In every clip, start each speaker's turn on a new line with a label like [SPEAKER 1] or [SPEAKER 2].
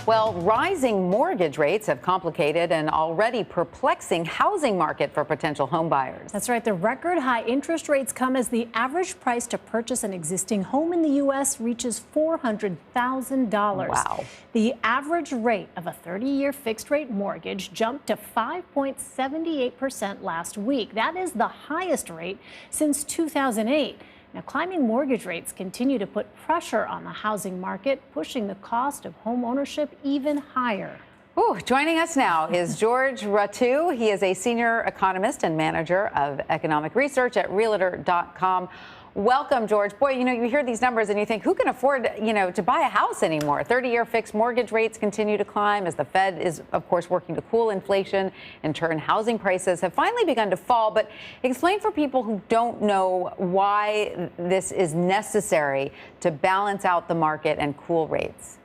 [SPEAKER 1] Well, rising mortgage rates have complicated an already perplexing housing market for potential home buyers.
[SPEAKER 2] That's right. The record high interest rates come as the average price to purchase an existing home in the U.S. reaches $400,000.
[SPEAKER 1] Wow.
[SPEAKER 2] The average rate of a 30-year fixed rate mortgage jumped to 5.78% last week. That is the highest rate since 2008. Now, climbing mortgage rates continue to put pressure on the housing market, pushing the cost of home ownership even higher.
[SPEAKER 1] Ooh, joining us now is George Ratiu. He is a senior economist and manager of economic research at Realtor.com. Welcome, George. Boy, you hear these numbers and you think, who can afford, to buy a house anymore? 30-year fixed mortgage rates continue to climb as the Fed is, of course, working to cool inflation. In turn, housing prices have finally begun to fall. But explain for people who don't know why this is necessary to balance out the market and cool rates.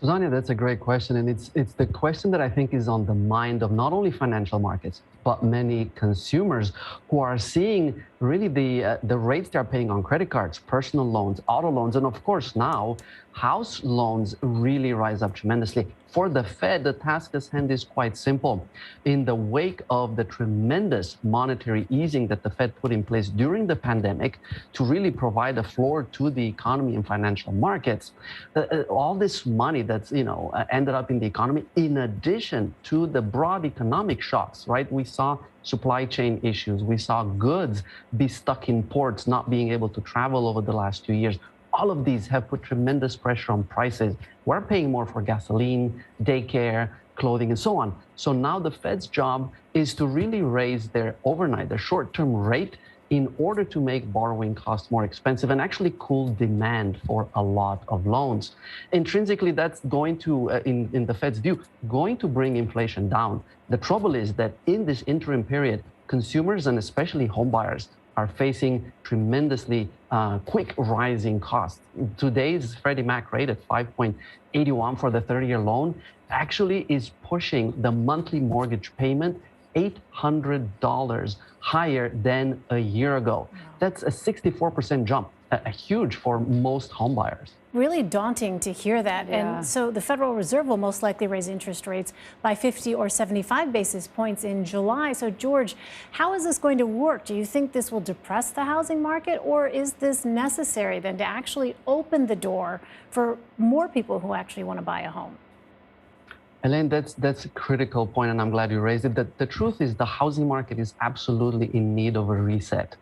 [SPEAKER 3] Tanya, that's a great question. And it's the question that I think is on the mind of not only financial markets, but many consumers who are seeing really the rates they're paying on credit cards, personal loans, auto loans, and of course now house loans really rise up tremendously. For the Fed, the task at hand is quite simple. In the wake of the tremendous monetary easing that the Fed put in place during the pandemic to really provide a floor to the economy and financial markets, all this money that's ended up in the economy, in addition to the broad economic shocks, right? We saw supply chain issues. We saw goods be stuck in ports, not being able to travel over the last 2 years. All of these have put tremendous pressure on prices. We're paying more for gasoline, daycare, clothing, and so on. So now the Fed's job is to really raise their short-term rate in order to make borrowing costs more expensive and actually cool demand for a lot of loans. Intrinsically, that's going to, in the Fed's view, going to bring inflation down. The trouble is that in this interim period, consumers and especially homebuyers are facing tremendously quick rising costs. Today's Freddie Mac rate at 5.81 for the 30-year loan actually is pushing the monthly mortgage payment $800 higher than a year ago. Wow. That's a 64% jump, a huge for most homebuyers.
[SPEAKER 2] Really daunting to hear that.
[SPEAKER 1] Yeah.
[SPEAKER 2] And so the Federal Reserve will most likely raise interest rates by 50 or 75 basis points in July. So, George, how is this going to work? Do you think this will depress the housing market, or is this necessary then to actually open the door for more people who actually want to buy a home?
[SPEAKER 3] Elaine, that's a critical point, and I'm glad you raised it. The truth is the housing market is absolutely in need of a reset.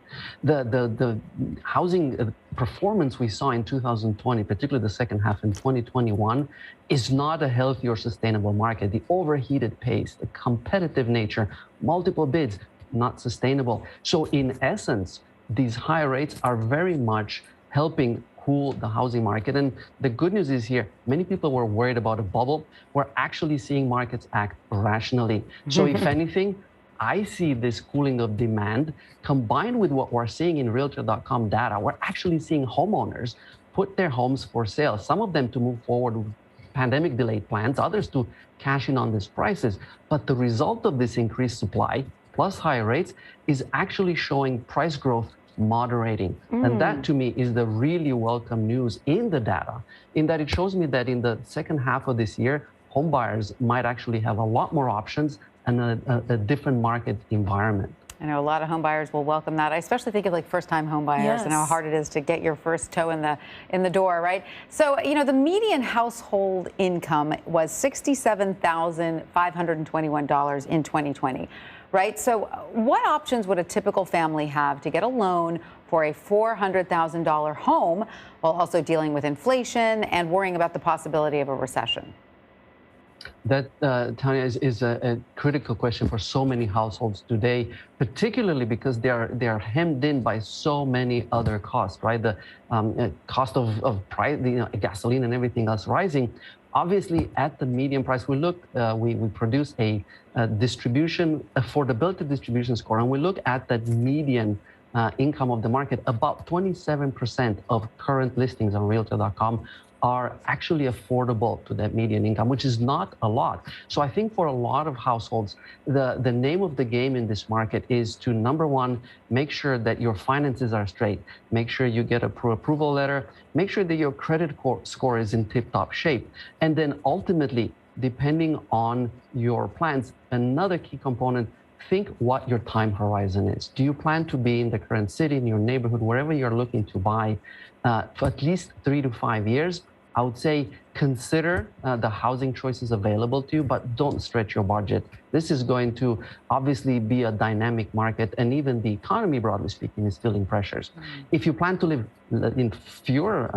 [SPEAKER 3] The housing performance we saw in 2020, particularly the second half in 2021, is not a healthy or sustainable market. The overheated pace, the competitive nature, multiple bids, not sustainable. So in essence, these high rates are very much helping cool the housing market. And the good news is here, many people were worried about a bubble. We're actually seeing markets act rationally. So if anything, I see this cooling of demand combined with what we're seeing in Realtor.com data. We're actually seeing homeowners put their homes for sale, some of them to move forward with pandemic delayed plans, others to cash in on these prices. But the result of this increased supply plus higher rates is actually showing price growth moderating. And that to me is the really welcome news in the data, in that it shows me that in the second half of this year, home buyers might actually have a lot more options and a different market environment.
[SPEAKER 1] I know a lot of home buyers will welcome that. I especially think of like first-time home buyers and how hard it is to get your first toe in the door, right? So, the median household income was $67,521 in 2020. Right? So what options would a typical family have to get a loan for a $400,000 home while also dealing with inflation and worrying about the possibility of a recession?
[SPEAKER 3] That, Tanya, is a critical question for so many households today, particularly because they are hemmed in by so many other costs, right? The cost of price, gasoline and everything else rising. Obviously, at the median price, we produce a affordability distribution score, and we look at that median income of the market. About 27% of current listings on Realtor.com are actually affordable to that median income, which is not a lot. So I think for a lot of households, the name of the game in this market is to, number one, make sure that your finances are straight, make sure you get a approval letter, make sure that your credit score is in tip-top shape, and then ultimately, depending on your plans, another key component, think what your time horizon is. Do you plan to be in the current city, in your neighborhood, wherever you're looking to buy for at least 3 to 5 years? I would say consider the housing choices available to you, but don't stretch your budget. This is going to obviously be a dynamic market, and even the economy, broadly speaking, is feeling pressures. If you plan to live in fewer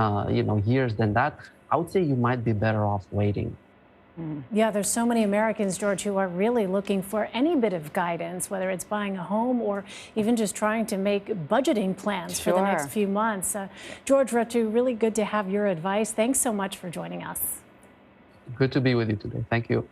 [SPEAKER 3] years than that, I would say you might be better off waiting.
[SPEAKER 2] Yeah, there's so many Americans, George, who are really looking for any bit of guidance, whether it's buying a home or even just trying to make budgeting plans for the next few months. George Ratiu, really good to have your advice. Thanks so much for joining us.
[SPEAKER 3] Good to be with you today. Thank you.